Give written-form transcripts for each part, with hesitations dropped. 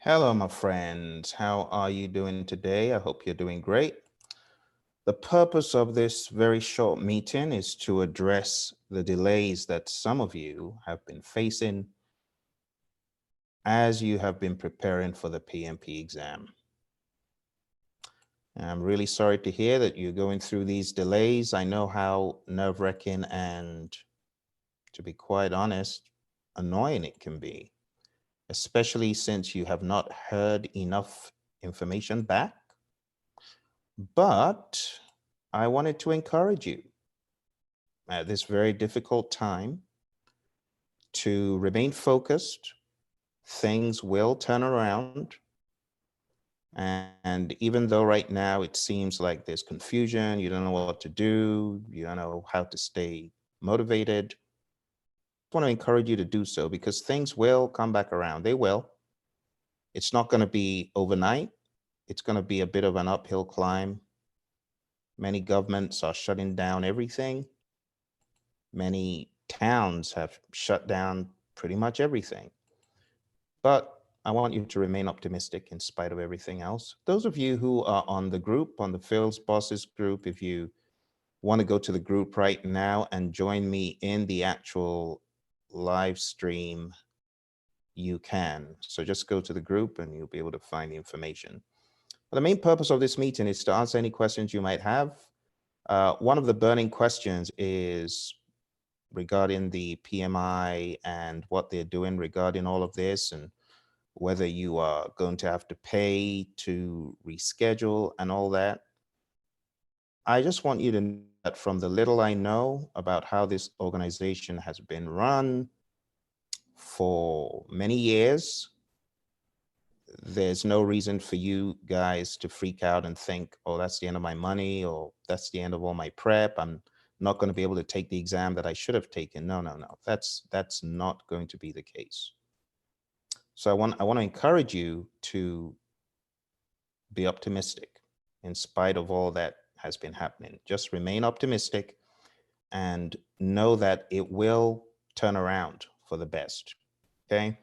Hello, my friends. How are you doing today? I hope you're doing great. The purpose of this very short meeting is to address the delays that some of you have been facing as you have been preparing for the PMP exam. I'm really sorry to hear that you're going through these delays. I know how nerve-wracking and, to be quite honest, annoying it can be, especially since you have not heard enough information back. But I wanted to encourage you at this very difficult time to remain focused. Things will turn around. And even though right now it seems like there's confusion, you don't know what to do, you don't know how to stay motivated, I want to encourage you to do so because things will come back around. They will. It's not going to be overnight. It's going to be a bit of an uphill climb. Many governments are shutting down everything. Many towns have shut down pretty much everything. But I want you to remain optimistic in spite of everything else. Those of you who are on the group, on the Phil's Bosses group, if you want to go to the group right now and join me in the actual live stream, you can. So just go to the group and you'll be able to find the information. But the main purpose of this meeting is to answer any questions you might have. One of the burning questions is regarding the PMI and what they're doing regarding all of this and whether you are going to have to pay to reschedule and all that. I just want you to know that from the little I know about how this organization has been run for many years, there's no reason for you guys to freak out and think, oh, that's the end of my money, or that's the end of all my prep. I'm not going to be able to take the exam that I should have taken. No, no, no. That's not going to be the case. So I want to encourage you to be optimistic in spite of all that has been happening. Just remain optimistic and know that it will turn around for the best. Okay.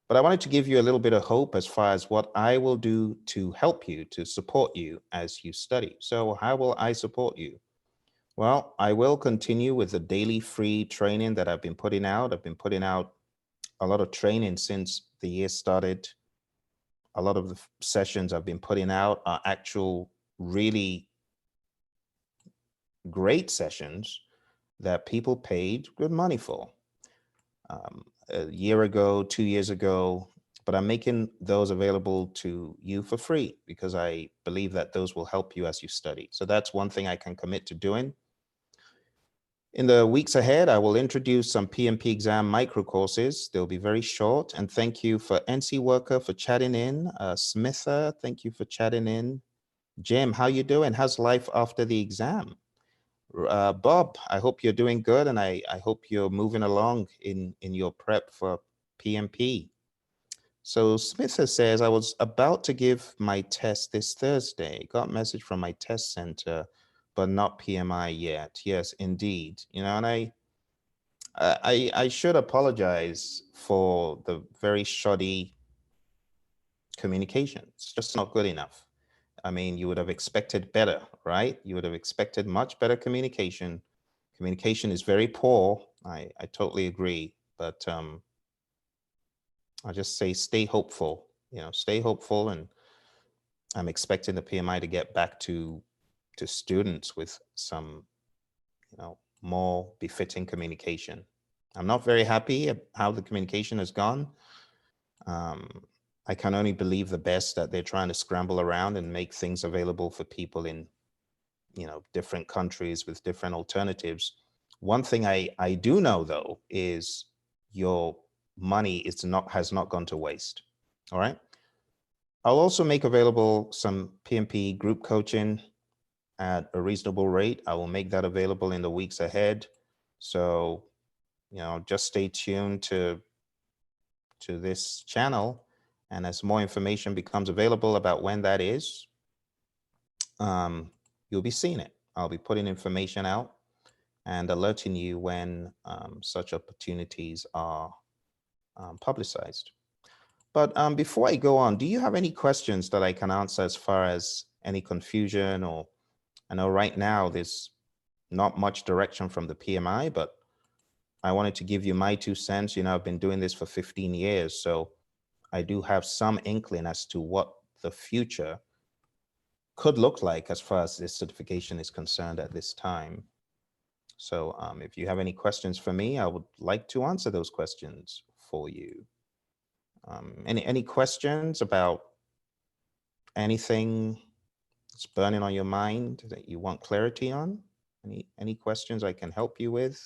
But I wanted to give you a little bit of hope as far as what I will do to help you, to support you as you study. So how will I support you? Well, I will continue with the daily free training that I've been putting out. I've been putting out a lot of training since the year started. A lot of the sessions I've been putting out are actual really great sessions that people paid good money for. A year ago, 2 years ago, but I'm making those available to you for free because I believe that those will help you as you study. So that's one thing I can commit to doing. In the weeks ahead, I will introduce some PMP exam micro courses. They'll be very short. And thank you for NC Worker for chatting in. Smitha, thank you for chatting in. Jim, how you doing? How's life after the exam? Bob, I hope you're doing good, and I hope you're moving along in your prep for PMP. So Smitha says, I was about to give my test this Thursday. Got a message from my test center, but not PMI yet. Yes, indeed. You know, and I should apologize for the very shoddy communication. It's just not good enough. I mean, you would have expected better, right? You would have expected much better communication. Communication is very poor. I totally agree. But I'll just say stay hopeful, stay hopeful. And I'm expecting the PMI to get back to students with some, more befitting communication. I'm not very happy how the communication has gone. I can only believe the best that they're trying to scramble around and make things available for people in, different countries with different alternatives. One thing I do know though is your money has not gone to waste. All right. I'll also make available some PMP group coaching at a reasonable rate. I will make that available in the weeks ahead. So, just stay tuned to this channel. And as more information becomes available about when that is, you'll be seeing it. I'll be putting information out and alerting you when such opportunities are publicized. But before I go on, do you have any questions that I can answer as far as any confusion? Or I know right now there's not much direction from the PMI, but I wanted to give you my 2 cents. I've been doing this for 15 years, so I do have some inkling as to what the future could look like as far as this certification is concerned at this time. So if you have any questions for me, I would like to answer those questions for you. Any questions about anything that's burning on your mind that you want clarity on? Any questions I can help you with?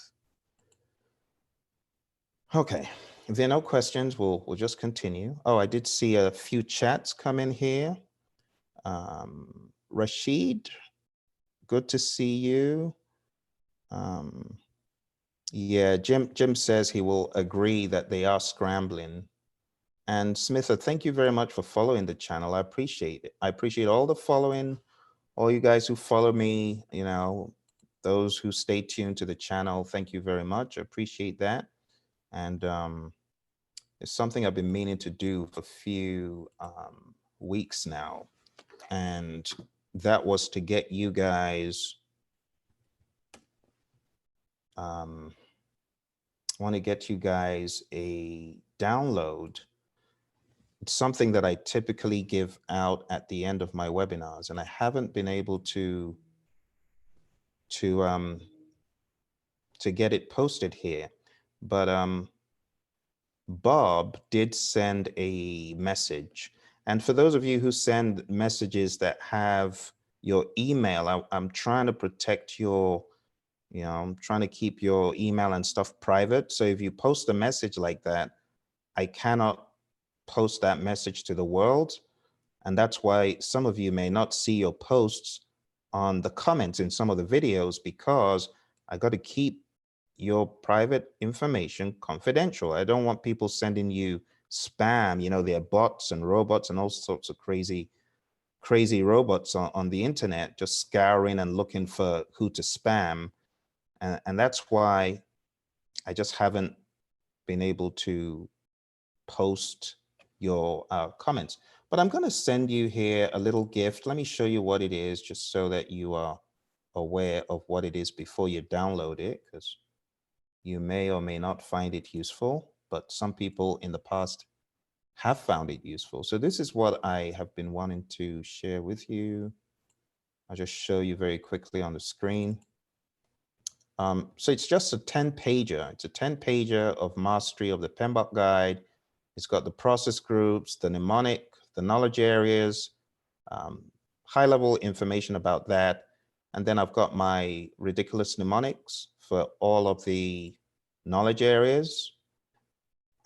Okay, if there are no questions, we'll just continue. Oh, I did see a few chats come in here. Rashid, good to see you. Yeah, Jim says he will agree that they are scrambling. And Smitha, thank you very much for following the channel. I appreciate it. I appreciate all the following, all you guys who follow me, those who stay tuned to the channel. Thank you very much. I appreciate that. And it's something I've been meaning to do for a few weeks now. And that was to get you guys, I want to get you guys a download. It's something that I typically give out at the end of my webinars, and I haven't been able to get it posted here. But Bob did send a message. And for those of you who send messages that have your email, I'm trying to protect your, I'm trying to keep your email and stuff private. So if you post a message like that, I cannot post that message to the world. And that's why some of you may not see your posts on the comments in some of the videos, because I got to keep your private information confidential. I don't want people sending you spam. They're bots and robots and all sorts of crazy robots on the internet, just scouring and looking for who to spam. And that's why I just haven't been able to post your comments. But I'm going to send you here a little gift. Let me show you what it is, just so that you are aware of what it is before you download it, because you may or may not find it useful, but some people in the past have found it useful. So this is what I have been wanting to share with you. I'll just show you very quickly on the screen. So it's just a 10-pager. It's a 10-pager of mastery of the PMBOK guide. It's got the process groups, the mnemonic, the knowledge areas, high-level information about that. And then I've got my ridiculous mnemonics for all of the knowledge areas.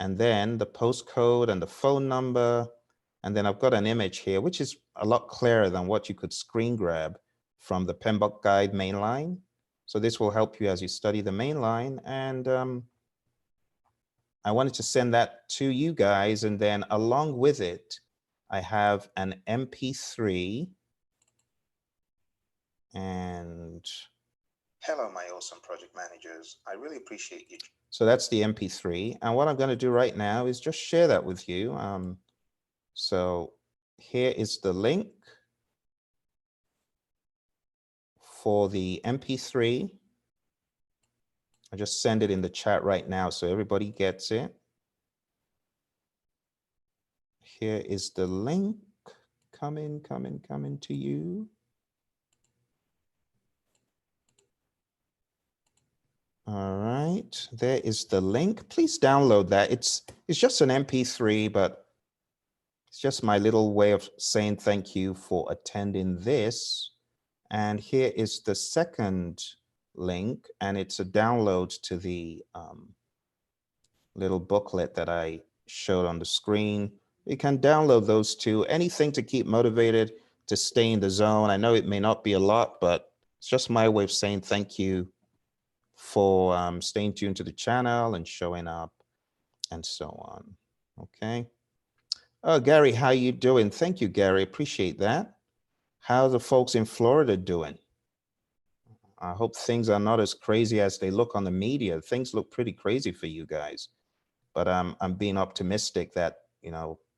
And then the postcode and the phone number. And then I've got an image here, which is a lot clearer than what you could screen grab from the PMBOK guide mainline. So this will help you as you study the mainline. And I wanted to send that to you guys. And then along with it, I have an MP3. And hello, my awesome project managers. I really appreciate you. So that's the MP3. And what I'm going to do right now is just share that with you. So here is the link for the MP3. I just send it in the chat right now so everybody gets it. Here is the link coming to you. All right, there is the link. Please download that. It's just an MP3, but it's just my little way of saying thank you for attending this. And here is the second link, and it's a download to the little booklet that I showed on the screen. You can download those two. Anything to keep motivated, to stay in the zone. I know it may not be a lot, but it's just my way of saying thank you for staying tuned to the channel and showing up and so on. Okay. Oh, Gary, how you doing? Thank you, Gary. Appreciate that. How are the folks in Florida doing? I hope things are not as crazy as they look on the media. Things look pretty crazy for you guys, but I'm being optimistic that,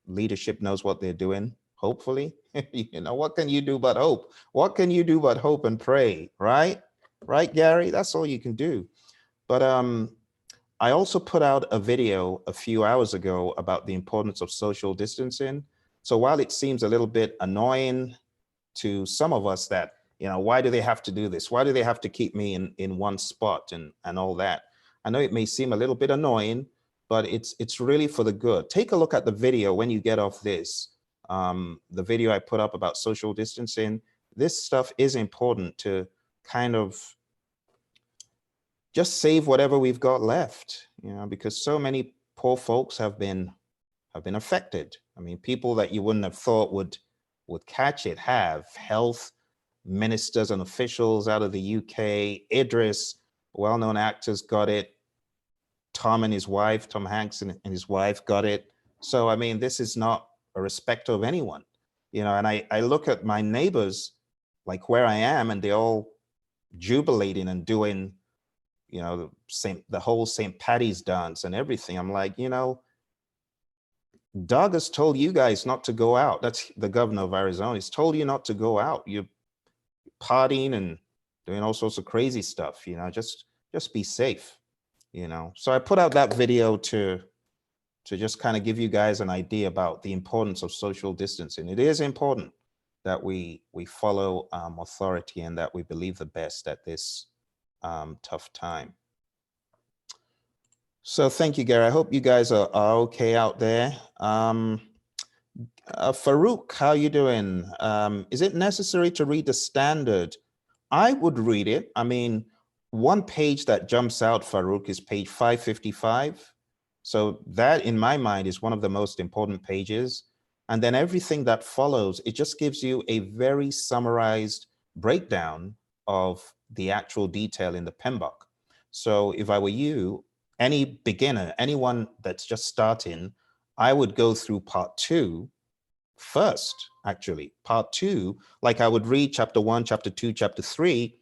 leadership knows what they're doing, hopefully. What can you do but hope? What can you do but hope and pray, right? Right, Gary? That's all you can do. But I also put out a video a few hours ago about the importance of social distancing. So while it seems a little bit annoying to some of us that, why do they have to do this? Why do they have to keep me in one spot and all that? I know it may seem a little bit annoying, but it's really for the good. Take a look at the video when you get off this. The video I put up about social distancing. This stuff is important to kind of just save whatever we've got left, because so many poor folks have been affected. I mean, people that you wouldn't have thought would catch it have. Health ministers and officials out of the UK. Idris, well-known actors, got it. Tom Hanks and his wife got it. So, I mean, this is not a respect of anyone, and I look at my neighbors, like where I am, and they're all jubilating and doing, the whole St. Patty's dance and everything. I'm like, Doug has told you guys not to go out. That's the governor of Arizona. He's told you not to go out. You're partying and doing all sorts of crazy stuff, just be safe, So I put out that video to just kind of give you guys an idea about the importance of social distancing. It is important that we follow authority and that we believe the best at this tough time. So thank you, Gary. I hope you guys are okay out there. Farouk, how you doing? Is it necessary to read the standard? I would read it. I mean, one page that jumps out, Farouk, is page 555. So that, in my mind, is one of the most important pages. And then everything that follows, it just gives you a very summarized breakdown of the actual detail in the PMBOK. So if I were you, any beginner, anyone that's just starting, I would go through part 2 first, actually. Part 2, like I would read chapter 1, chapter 2, chapter 3,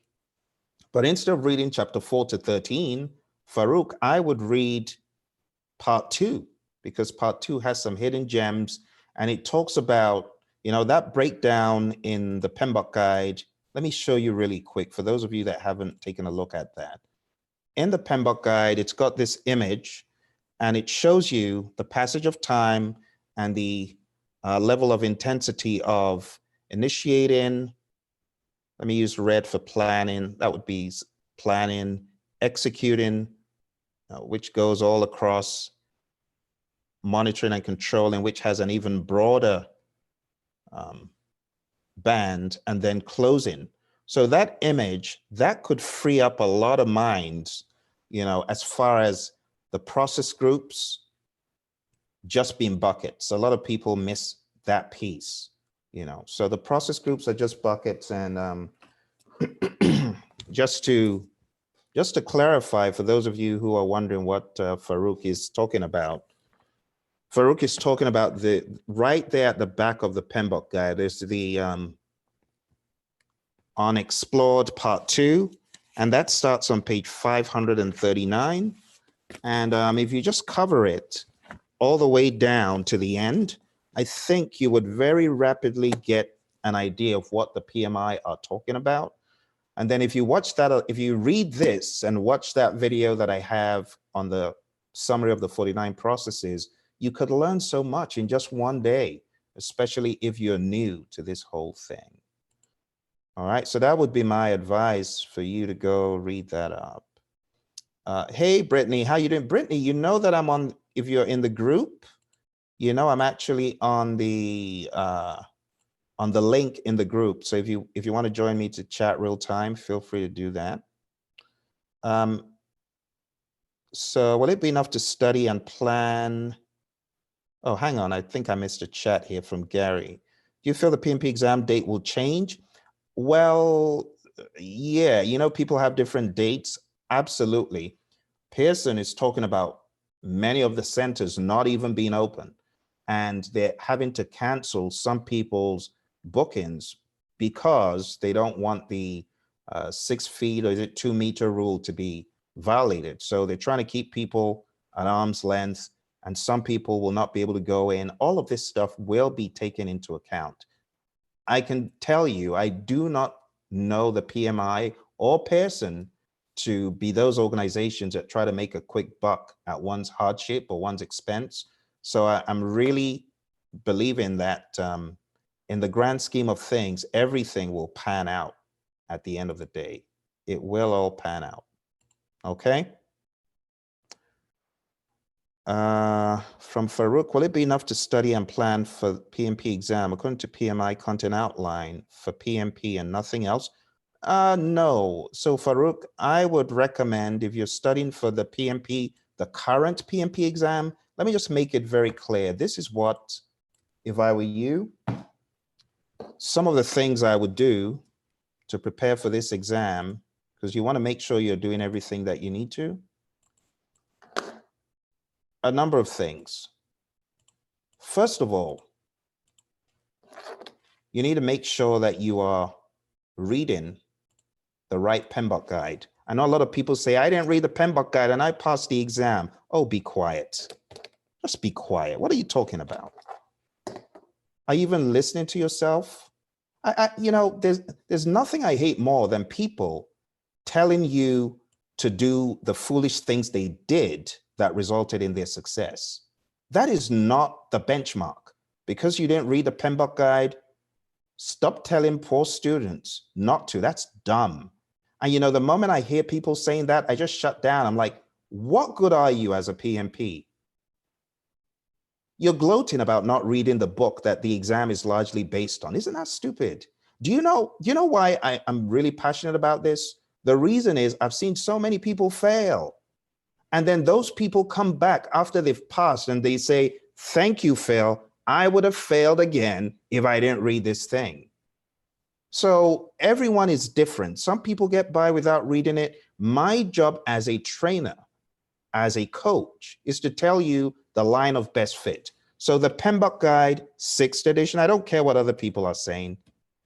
but instead of reading chapter 4 to 13, Farouk, I would read part 2, because part 2 has some hidden gems, and it talks about, that breakdown in the PMBOK guide. Let me show you really quick for those of you that haven't taken a look at that. In the PMBOK guide, it's got this image, and it shows you the passage of time and the level of intensity of initiating. Let me use red for planning. That would be planning, executing, which goes all across, monitoring and controlling, which has an even broader band, and then closing. So that image, that could free up a lot of minds, as far as the process groups just being buckets. A lot of people miss that piece, So the process groups are just buckets, and just to clarify for those of you who are wondering what Farouk is talking about, Farouk is talking about right there at the back of the PMBOK guide. There's the Unexplored Part 2, and that starts on page 539. And if you just cover it all the way down to the end, I think you would very rapidly get an idea of what the PMI are talking about. And then if you watch that, if you read this and watch that video that I have on the summary of the 49 processes, you could learn so much in just one day, especially if you're new to this whole thing. All right, so that would be my advice for you to go read that up. Hey, Brittany, how you doing? Brittany, you know that I'm on, if you're in the group, I'm actually on the link in the group. So if you want to join me to chat real time, feel free to do that. So will it be enough to study and plan? Oh, hang on. I think I missed a chat here from Gary. Do you feel the PMP exam date will change? Well, yeah, people have different dates. Absolutely. Pearson is talking about many of the centers not even being open, and they're having to cancel some people's bookings because they don't want the 6 feet, or is it 2 meter rule to be violated. So they're trying to keep people at arm's length and some people will not be able to go in. All of this stuff will be taken into account. I can tell you, I do not know the PMI or Pearson to be those organizations that try to make a quick buck at one's hardship or one's expense. So I'm really believing that in the grand scheme of things, everything will pan out at the end of the day. It will all pan out. Okay. From Farouk, will it be enough to study and plan for PMP exam according to PMI content outline for PMP and nothing else? No. So Farouk, I would recommend if you're studying for the PMP, the current PMP exam, let me just make it very clear. This is what, if I were you, some of the things I would do to prepare for this exam, because you want to make sure you're doing everything that you need to. A number of things. First of all, you need to make sure that you are reading the right PMBOK guide. I know a lot of people say, I didn't read the PMBOK guide and I passed the exam. Oh, be quiet. Just be quiet. What are you talking about? Are you even listening to yourself? You know, there's nothing I hate more than people telling you to do the foolish things they did that resulted in their success. That is not the benchmark. Because you didn't read the PMBOK guide, stop telling poor students not to. That's dumb. And you know, the moment I hear people saying that, I just shut down. I'm like, what good are you as a PMP? You're gloating about not reading the book that the exam is largely based on. Isn't that stupid? Do you know why I'm really passionate about this? The reason is I've seen so many people fail. And then those people come back after they've passed and they say, thank you, Phil. I would have failed again if I didn't read this thing. So everyone is different. Some people get by without reading it. My job as a trainer, as a coach, is to tell you the line of best fit. So the PMBOK guide, 6th edition, I don't care what other people are saying.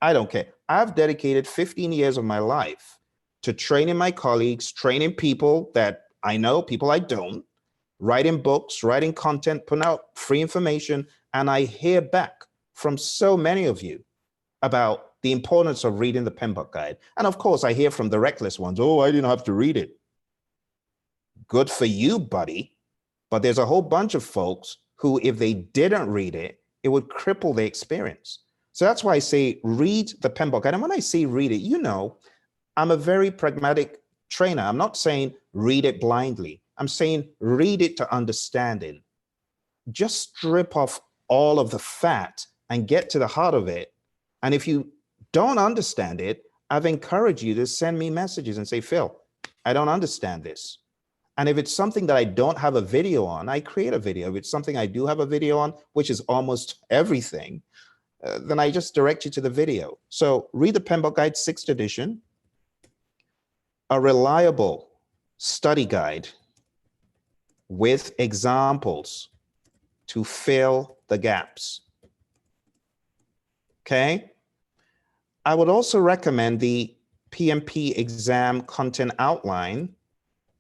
I don't care. I've dedicated 15 years of my life to training my colleagues, training people that I know, people I don't, writing books, writing content, putting out free information. And I hear back from so many of you about the importance of reading the PMBOK guide. And of course, I hear from the reckless ones, oh, I didn't have to read it. Good for you, buddy. But there's a whole bunch of folks who, if they didn't read it, it would cripple their experience. So that's why I say read the PMBOK guide. And when I say read it, you know, I'm a very pragmatic trainer. I'm not saying read it blindly. I'm saying read it to understand it. Just strip off all of the fat and get to the heart of it. And if you don't understand it, I've encouraged you to send me messages and say, Phil, I don't understand this. And if it's something that I don't have a video on, I create a video. If it's something I do have a video on, which is almost everything, then I just direct you to the video. So read the PMBOK guide, 6th edition, a reliable study guide with examples to fill the gaps. Okay. I would also recommend the PMP exam content outline.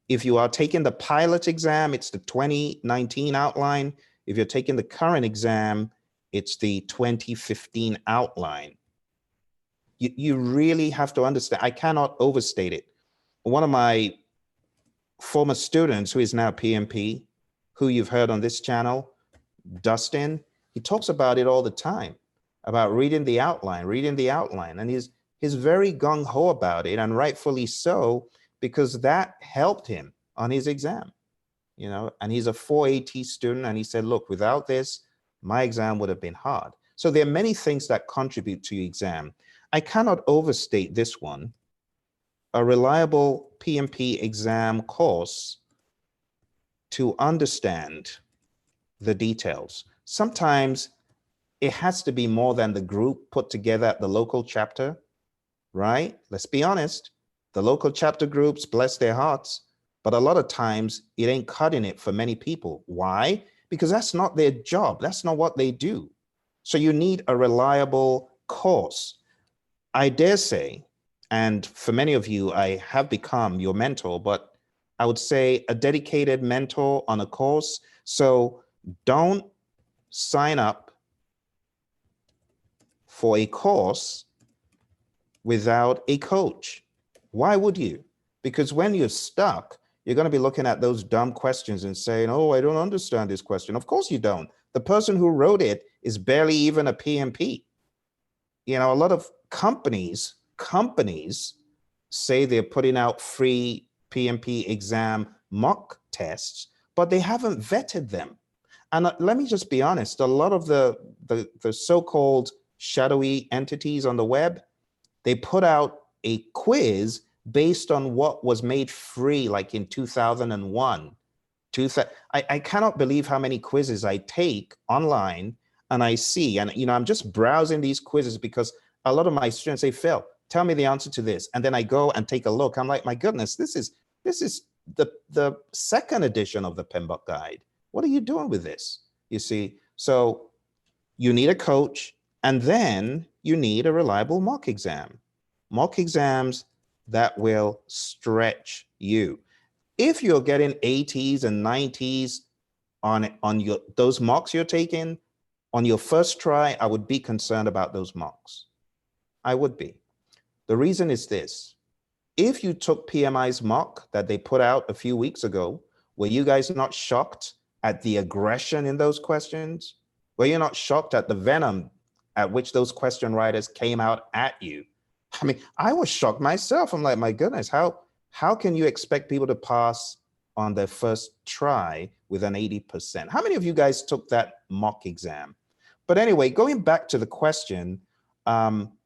If you are taking the pilot exam, it's the 2019 outline. If you're taking the current exam, it's the 2015 outline. You really have to understand. I cannot overstate it. One of my former students, who is now PMP, who you've heard on this channel, Dustin, he talks about it all the time, about reading the outline. And he's very gung-ho about it, and rightfully so, because that helped him on his exam, you know, and he's a 4AT student. And he said, look, without this, my exam would have been hard. So there are many things that contribute to your exam. I cannot overstate this one. A reliable PMP exam course to understand the details. Sometimes it has to be more than the group put together at the local chapter, right? Let's be honest. The local chapter groups, bless their hearts, but a lot of times it ain't cutting it for many people. Why? Because that's not their job. That's not what they do. So you need a reliable course. I dare say, and for many of you, I have become your mentor, but I would say a dedicated mentor on a course. So Don't sign up for a course without a coach. Why would you? Because when you're stuck, you're going to be looking at those dumb questions and saying, oh, I don't understand this question. Of course you don't. The person who wrote it is barely even a PMP. You know, a lot of companies say they're putting out free PMP exam mock tests, but they haven't vetted them. And let me just be honest, a lot of the so-called shadowy entities on the web, they put out a quiz based on what was made free, like in 2001. I cannot believe how many quizzes I take online and I see, and I'm just browsing these quizzes because a lot of my students say, Phil, tell me the answer to this. And then I go and take a look. I'm like, my goodness, this is the second edition of the PMBOK guide. What are you doing with this? You see, so you need a coach, and then you need a reliable mock exam. Mock exams that will stretch you. If you're getting 80s and 90s on those mocks you're taking, on your first try, I would be concerned about those mocks. I would be. The reason is this. If you took PMI's mock that they put out a few weeks ago, were you guys not shocked at the aggression in those questions? Were you not shocked at the venom at which those question writers came out at you? I mean, I was shocked myself. I'm like, my goodness, how can you expect people to pass on their first try with an 80%? How many of you guys took that mock exam? But anyway, going back to the question,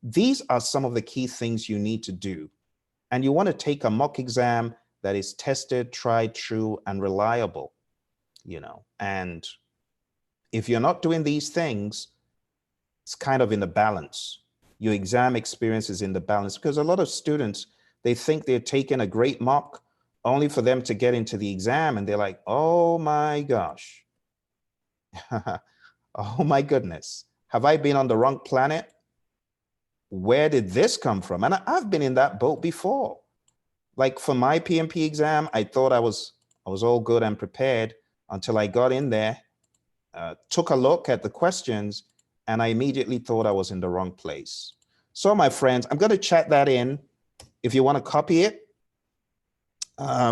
these are some of the key things you need to do. And you want to take a mock exam that is tested, tried, true, and reliable, and if you're not doing these things, it's kind of in the balance. Your exam experience is in the balance, because a lot of students, they think they're taking a great mock only for them to get into the exam and they're like, oh my gosh. Oh my goodness. Have I been on the wrong planet? Where did this come from? And I've been in that boat before. Like for my PMP exam, I thought I was all good and prepared until I got in there, took a look at the questions, and I immediately thought I was in the wrong place. So my friends, I'm going to chat that in. If you want to copy it,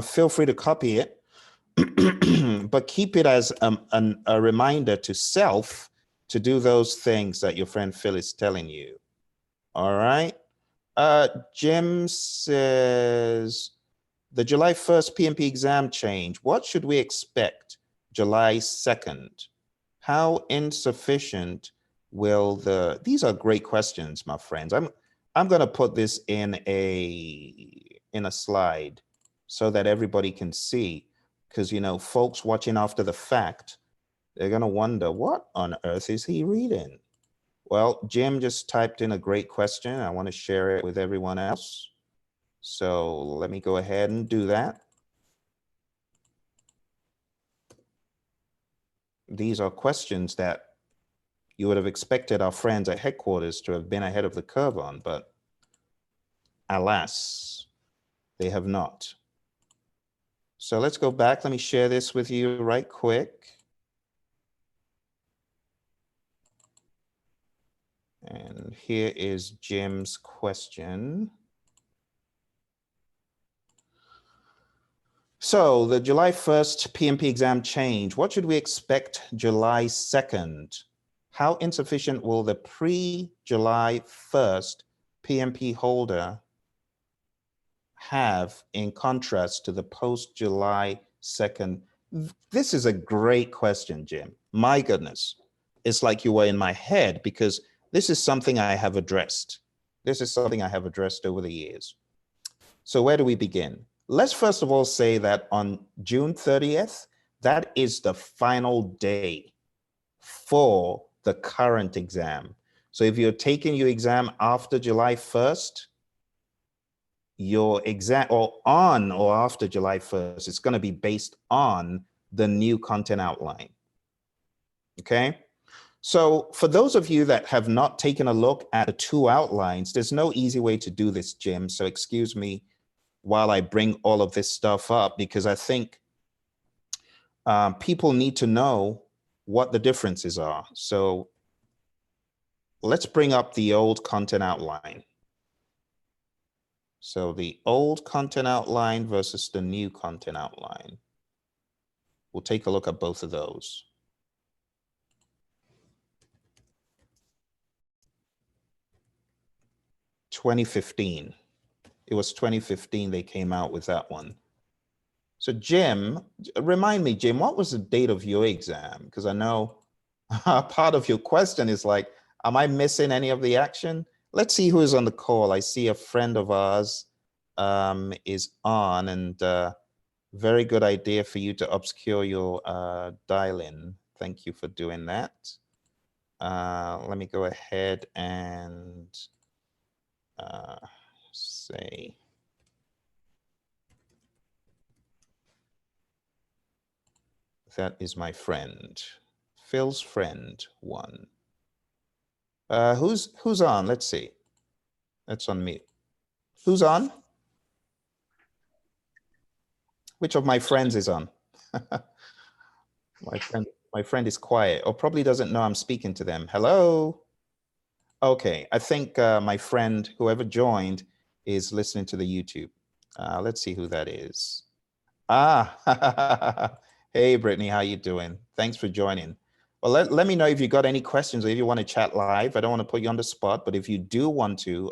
feel free to copy it, but keep it as a reminder to self to do those things that your friend Phil is telling you. All right. Jim says, the July 1st PMP exam change. What should we expect July 2nd? How insufficient will these are great questions, my friends. I'm going to put this in a slide so that everybody can see, because, folks watching after the fact, they're going to wonder, what on earth is he reading? Well, Jim just typed in a great question. I want to share it with everyone else. So let me go ahead and do that. These are questions that you would have expected our friends at headquarters to have been ahead of the curve on, but alas, they have not. So let's go back. Let me share this with you right quick. And here is Jim's question. So the July 1st PMP exam change, what should we expect July 2nd? How insufficient will the pre-July 1st PMP holder have in contrast to the post-July 2nd? This is a great question, Jim. My goodness. It's like you were in my head, because this is something I have addressed. This is something I have addressed over the years. So where do we begin? Let's first of all say that on June 30th, that is the final day for the current exam. So if you're taking your exam after July 1st, your exam, or on or after July 1st, it's going to be based on the new content outline. Okay? So for those of you that have not taken a look at the two outlines, there's no easy way to do this, Jim. So excuse me while I bring all of this stuff up, because I think people need to know what the differences are. So let's bring up the old content outline. So the old content outline versus the new content outline. We'll take a look at both of those. (2015). It was 2015 they came out with that one. So Jim, remind me, Jim, what was the date of your exam? Because I know part of your question is like, am I missing any of the action? Let's see who is on the call. I see a friend of ours is on, and very good idea for you to obscure your dial-in. Thank you for doing that. Let me go ahead and say, that is my friend, Phil's friend one. Who's on? Let's see. That's on me. Who's on? Which of my friends is on? My friend is quiet, or probably doesn't know I'm speaking to them. Hello. Okay, I think my friend, whoever joined, is listening to the YouTube. Let's see who that is. Ah, hey Brittany, how you doing? Thanks for joining. Well, let me know if you got any questions, or if you want to chat live. I don't want to put you on the spot, but if you do want to,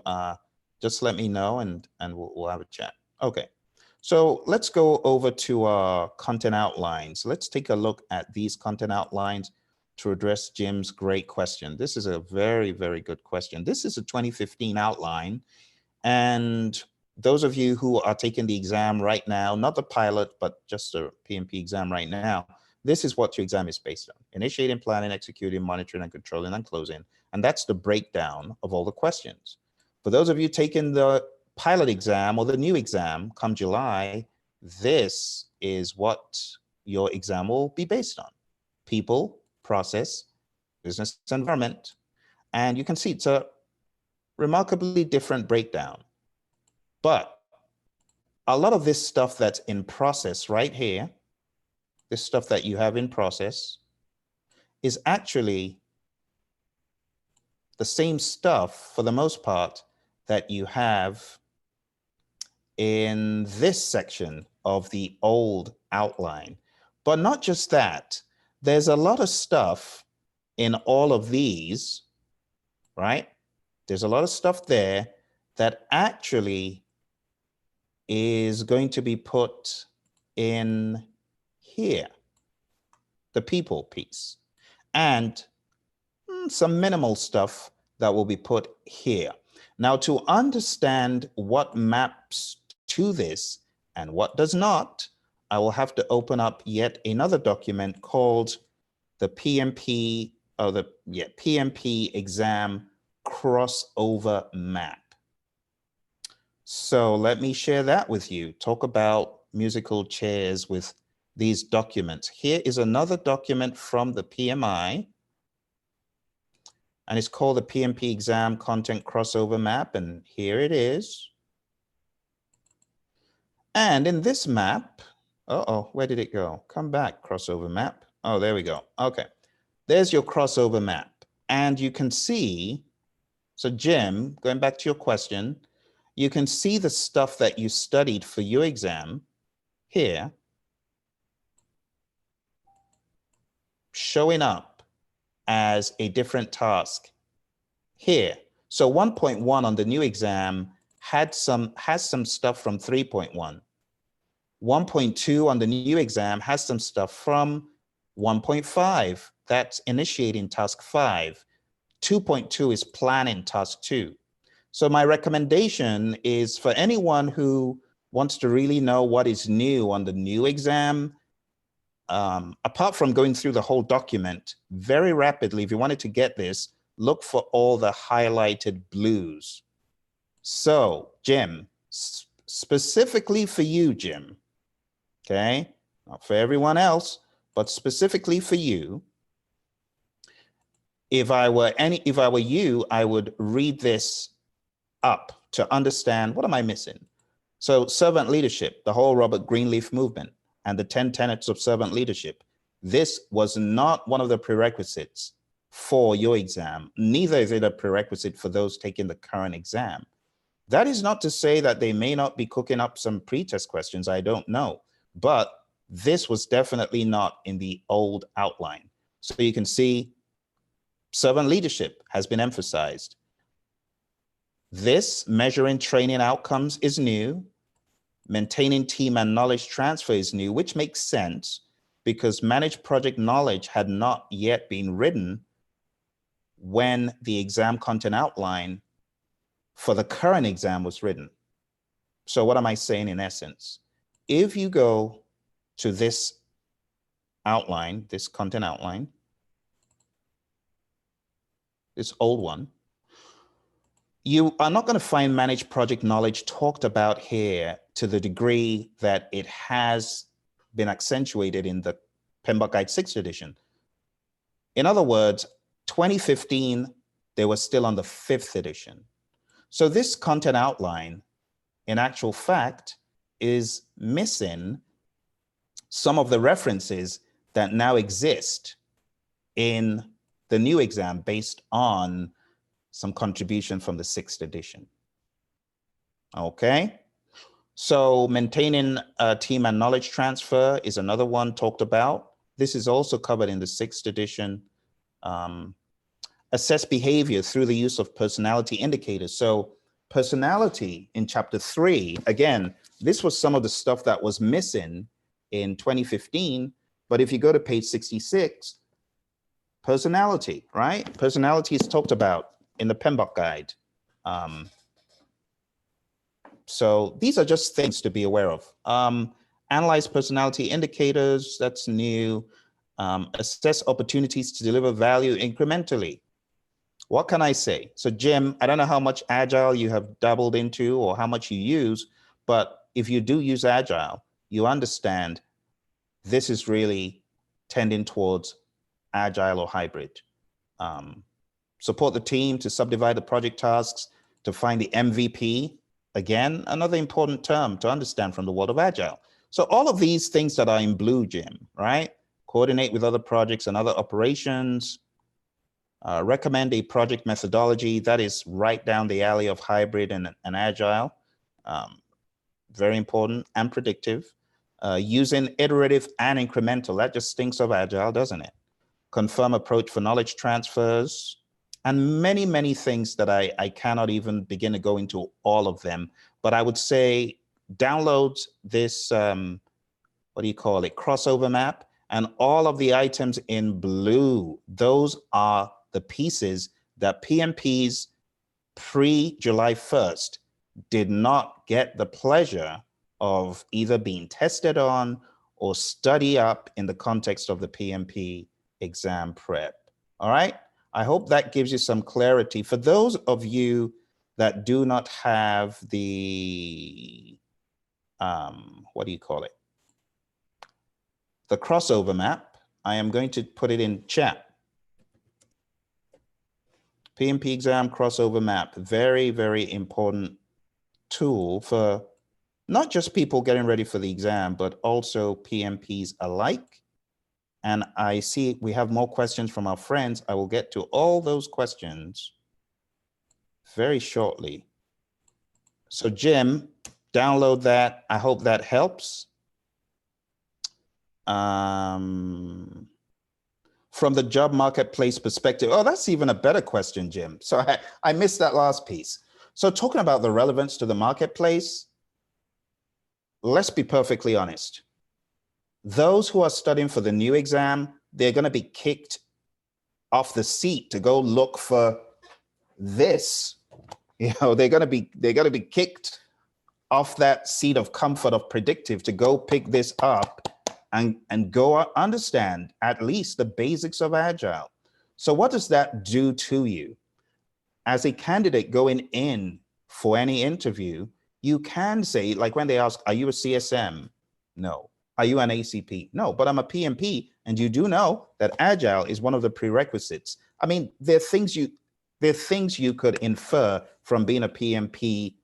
just let me know, and we'll have a chat. Okay, so let's go over to our content outlines. Let's take a look at these content outlines to address Jim's great question. This is a very, very good question. This is a 2015 outline, and those of you who are taking the exam right now, not the pilot, but just the PMP exam right now, this is what your exam is based on: initiating, planning, executing, monitoring, and controlling, and closing. And that's the breakdown of all the questions. For those of you taking the pilot exam or the new exam come July, this is what your exam will be based on: people, process, business environment. And you can see it's a remarkably different breakdown. But a lot of this stuff that's in process right here, this stuff that you have in process, is actually the same stuff for the most part that you have in this section of the old outline. But not just that, there's a lot of stuff in all of these, right? There's a lot of stuff there that actually is going to be put in here, the people piece, and some minimal stuff that will be put here. Now, to understand what maps to this and what does not, I will have to open up yet another document called the PMP, PMP Exam Crossover Map. So let me share that with you. Talk about musical chairs with these documents. Here is another document from the PMI, and it's called the PMP Exam Content Crossover Map, and here it is. And in this map, where did it go? Come back, crossover map. Oh, there we go. Okay, there's your crossover map. And you can see, so Jim, going back to your question, you can see the stuff that you studied for your exam here showing up as a different task here. So 1.1 on the new exam has some stuff from 3.1. 1.2 on the new exam has some stuff from 1.5. That's initiating task 5. 2.2 is planning task 2. So my recommendation is for anyone who wants to really know what is new on the new exam, apart from going through the whole document very rapidly, if you wanted to get this, look for all the highlighted blues. So Jim, specifically for you, Jim, okay, not for everyone else, but specifically for you, if I were you, I would read this up to understand, what am I missing? So servant leadership, the whole Robert Greenleaf movement and the 10 tenets of servant leadership. This was not one of the prerequisites for your exam. Neither is it a prerequisite for those taking the current exam. That is not to say that they may not be cooking up some pretest questions. I don't know. But this was definitely not in the old outline. So you can see servant leadership has been emphasized. This measuring training outcomes is new. Maintaining team and knowledge transfer is new, which makes sense because managed project knowledge had not yet been written when the exam content outline for the current exam was written. So what am I saying in essence? If you go to this outline, this content outline, this old one, you are not going to find managed project knowledge talked about here to the degree that it has been accentuated in the PMBOK Guide 6th edition. In other words, 2015, they were still on the 5th edition. So this content outline, in actual fact, is missing some of the references that now exist in the new exam based on some contribution from the 6th edition. Okay, so maintaining team and knowledge transfer is another one talked about. This is also covered in the 6th edition. Assess behavior through the use of personality indicators. So personality in chapter 3, again, this was some of the stuff that was missing in 2015, but if you go to page 66, personality, right? Personality is talked about in the PMBOK guide. So these are just things to be aware of. Analyze personality indicators, that's new. Assess opportunities to deliver value incrementally. What can I say? So Jim, I don't know how much Agile you have dabbled into or how much you use, but if you do use Agile, you understand this is really tending towards Agile or hybrid. Support the team to subdivide the project tasks to find the MVP. Again, another important term to understand from the world of Agile. So all of these things that are in blue, Jim, right? Coordinate with other projects and other operations. Recommend a project methodology that is right down the alley of hybrid and Agile. Very important and predictive. Using iterative and incremental, that just stinks of Agile, doesn't it? Confirm approach for knowledge transfers, and many, many things that I cannot even begin to go into all of them. But I would say download this, what do you call it, crossover map, and all of the items in blue, those are the pieces that PMPs pre-July 1st did not get the pleasure of either being tested on or study up in the context of the PMP exam prep. All right, I hope that gives you some clarity. For those of you that do not have the, what do you call it? The crossover map, I am going to put it in chat. PMP exam crossover map, very, very important tool for not just people getting ready for the exam, but also PMPs alike. And I see we have more questions from our friends. I will get to all those questions very shortly. So Jim, download that. I hope that helps. From the job marketplace perspective, oh, that's even a better question, Jim. So I missed that last piece. So talking about the relevance to the marketplace, let's be perfectly honest. Those who are studying for the new exam, they're going to be kicked off the seat to go look for this. You know, they're going to be kicked off that seat of comfort of predictive to go pick this up and go understand at least the basics of Agile. So what does that do to you? As a candidate going in for any interview, you can say, like when they ask, are you a CSM? No. Are you an ACP? No, but I'm a PMP. And you do know that Agile is one of the prerequisites. I mean, there are things you could infer from being a PMP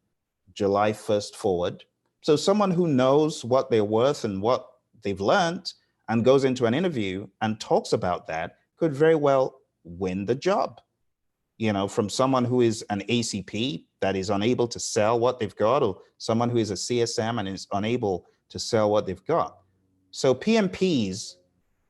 July 1st forward. So someone who knows what they're worth and what they've learned, and goes into an interview and talks about that could very well win the job. From someone who is an ACP that is unable to sell what they've got, or someone who is a CSM and is unable to sell what they've got. So PMPs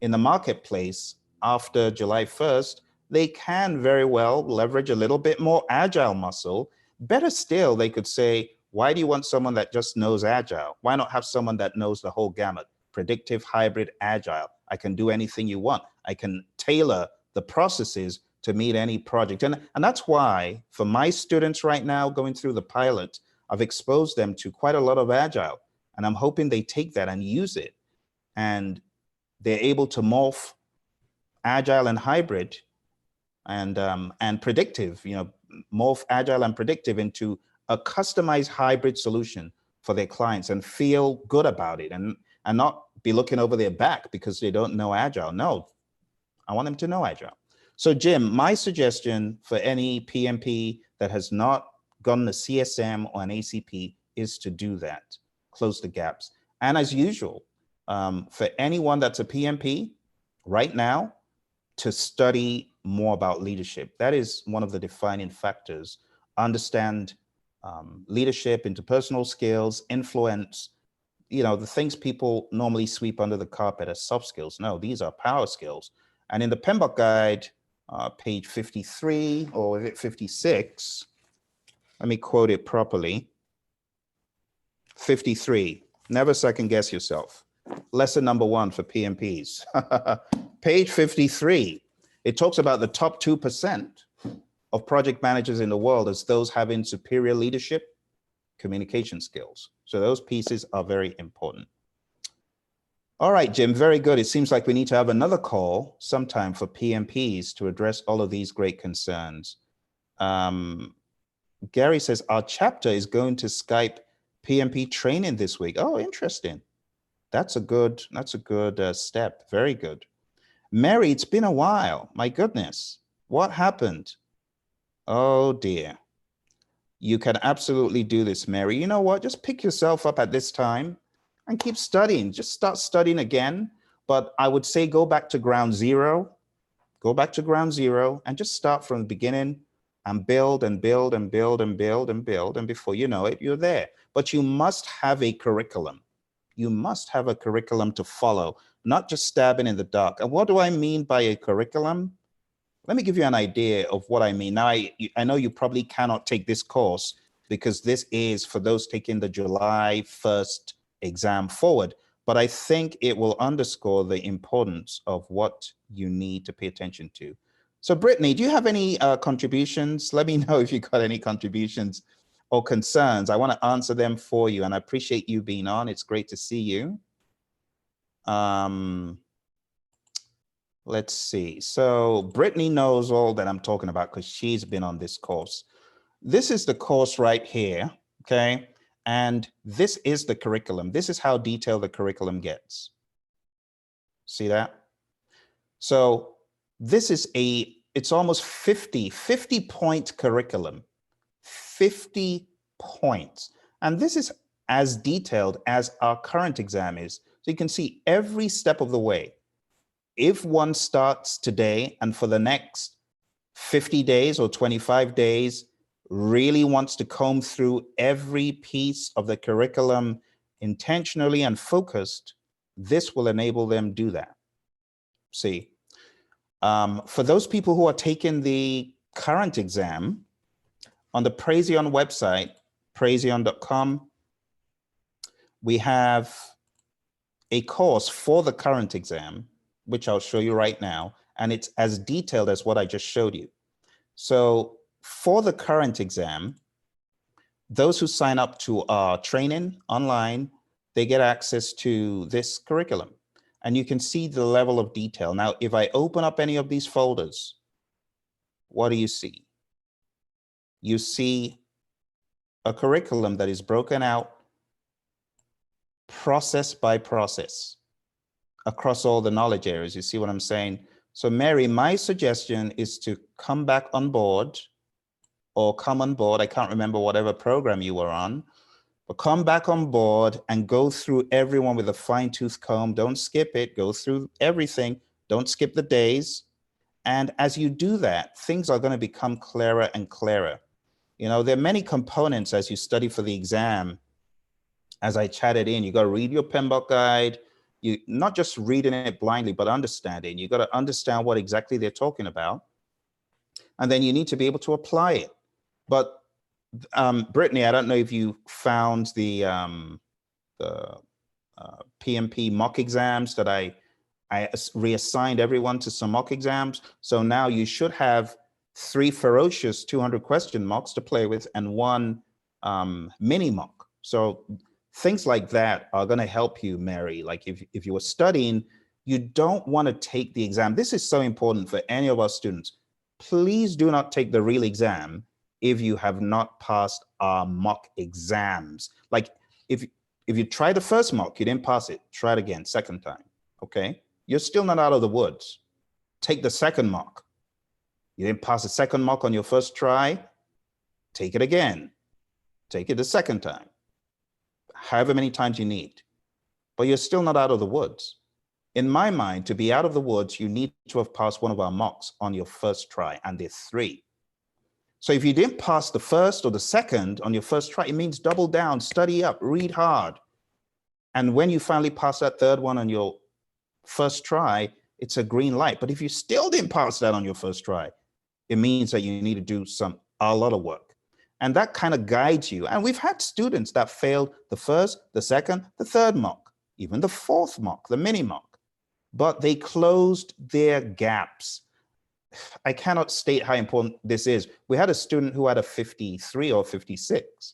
in the marketplace after July 1st, they can very well leverage a little bit more agile muscle. Better still, they could say, why do you want someone that just knows agile? Why not have someone that knows the whole gamut? Predictive, hybrid, agile. I can do anything you want. I can tailor the processes to meet any project. And that's why for my students right now going through the pilot, I've exposed them to quite a lot of agile. And I'm hoping they take that and use it. And they're able to morph agile and hybrid and predictive, morph agile and predictive into a customized hybrid solution for their clients and feel good about it and not be looking over their back because they don't know agile. No, I want them to know agile. So Jim, my suggestion for any PMP that has not gotten a CSM or an ACP is to do that, close the gaps. And as usual, for anyone that's a PMP right now, to study more about leadership. That is one of the defining factors. Understand leadership, interpersonal skills, influence, the things people normally sweep under the carpet as soft skills. No, these are power skills. And in the PMBOK guide, page 53 or 56, let me quote it properly. 53, never second guess yourself. Lesson number 1 for PMPs. Page 53, it talks about the top 2% of project managers in the world as those having superior leadership, communication skills. So those pieces are very important. All right, Jim, very good. It seems like we need to have another call sometime for PMPs to address all of these great concerns. Gary says, our chapter is going to Skype PMP training this week. Oh, interesting. That's a good step. Very good. Mary, it's been a while. My goodness, what happened? Oh dear. You can absolutely do this, Mary. You know what? Just pick yourself up at this time and keep studying. Just start studying again. But I would say go back to ground zero. Go back to ground zero and just start from the beginning and build and build and build and build and build. And before you know it, you're there. But you must have a curriculum. You must have a curriculum to follow, not just stabbing in the dark. And what do I mean by a curriculum? Let me give you an idea of what I mean. Now, I know you probably cannot take this course because this is for those taking the July 1st exam forward, but I think it will underscore the importance of what you need to pay attention to. So Brittany, do you have any contributions? Let me know if you got any contributions or concerns. I want to answer them for you, and I appreciate you being on. It's great to see you. Let's see. So Brittany knows all that I'm talking about because she's been on this course. This is the course right here, okay? And this is the curriculum. This is how detailed the curriculum gets. See that? So this is it's almost 50 point curriculum, 50 points. And this is as detailed as our current exam is. So you can see every step of the way. If one starts today and for the next 50 days or 25 days, really wants to comb through every piece of the curriculum intentionally and focused, this will enable them do that. See, for those people who are taking the current exam, on the Praizion website, praizion.com, we have a course for the current exam, which I'll show you right now, and it's as detailed as what I just showed you. So for the current exam, those who sign up to our training online, they get access to this curriculum. And you can see the level of detail. Now, if I open up any of these folders, what do you see? You see a curriculum that is broken out process by process across all the knowledge areas. You see what I'm saying? So Mary, my suggestion is to come back on board or come on board. I can't remember whatever program you were on, But come back on board and go through everyone with a fine-tooth comb. Don't skip it. Go through everything. Don't skip the days. And as you do that, things are going to become clearer and clearer. You know, there are many components as you study for the exam. As I chatted in, you got to read your PMBOK guide. You not just reading it blindly, but understanding. You got to understand what exactly they're talking about. And then you need to be able to apply it. But Brittany, I don't know if you found the PMP mock exams that I reassigned everyone to some mock exams. So now you should have 3 ferocious 200 question mocks to play with and 1 mini mock. So things like that are going to help you, Mary. Like if you were studying, you don't want to take the exam. This is so important for any of our students. Please do not take the real exam if you have not passed our mock exams. Like if you try the first mock, you didn't pass it, try it again, second time, okay? You're still not out of the woods. Take the second mock. You didn't pass the second mock on your first try, take it again. Take it the second time, however many times you need, but you're still not out of the woods. In my mind, to be out of the woods, you need to have passed one of our mocks on your first try, and there's 3. So if you didn't pass the first or the second on your first try, it means double down, study up, read hard. And when you finally pass that third one on your first try, it's a green light. But if you still didn't pass that on your first try, it means that you need to do a lot of work. And that kind of guides you. And we've had students that failed the first, the second, the third mock, even the 4th mock, the mini mock, but they closed their gaps. I cannot state how important this is. We had a student who had a 53 or 56.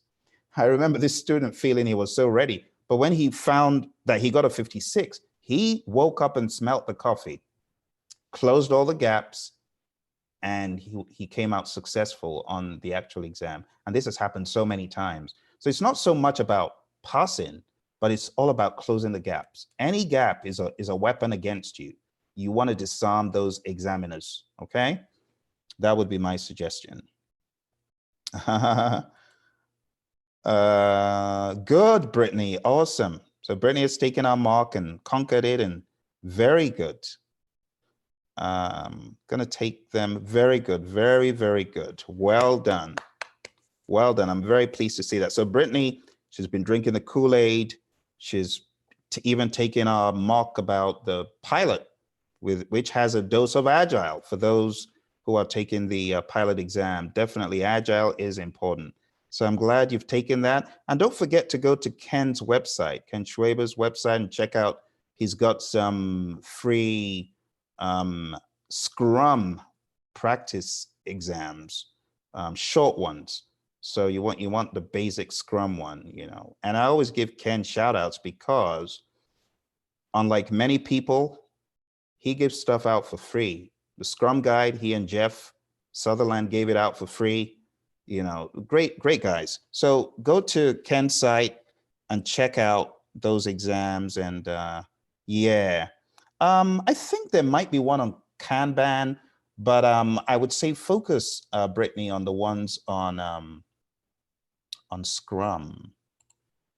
I remember this student feeling he was so ready, but when he found that he got a 56, he woke up and smelt the coffee, closed all the gaps, and he came out successful on the actual exam. And this has happened so many times. So it's not so much about passing, but it's all about closing the gaps. Any gap is a weapon against you. You want to disarm those examiners, okay? That would be my suggestion. Good, Brittany, awesome. So Brittany has taken our mark and conquered it, and very good. Gonna take them, very good, very, very good. Well done, well done. I'm very pleased to see that. So Brittany, she's been drinking the Kool-Aid. She's even taken our mock about the pilot, which has a dose of agile for those who are taking the pilot exam. Definitely agile is important. So I'm glad you've taken that. And don't forget to go to Ken's website, Ken Schwaber's website, and check out, he's got some free Scrum practice exams, short ones. So you want the basic Scrum one, you know. And I always give Ken shout outs because unlike many people, he gives stuff out for free. The Scrum guide, he and Jeff Sutherland gave it out for free. You know, great guys. So go to Ken's site and check out those exams. And yeah, I think there might be one on Kanban, but I would say focus, Brittany, on the ones on Scrum.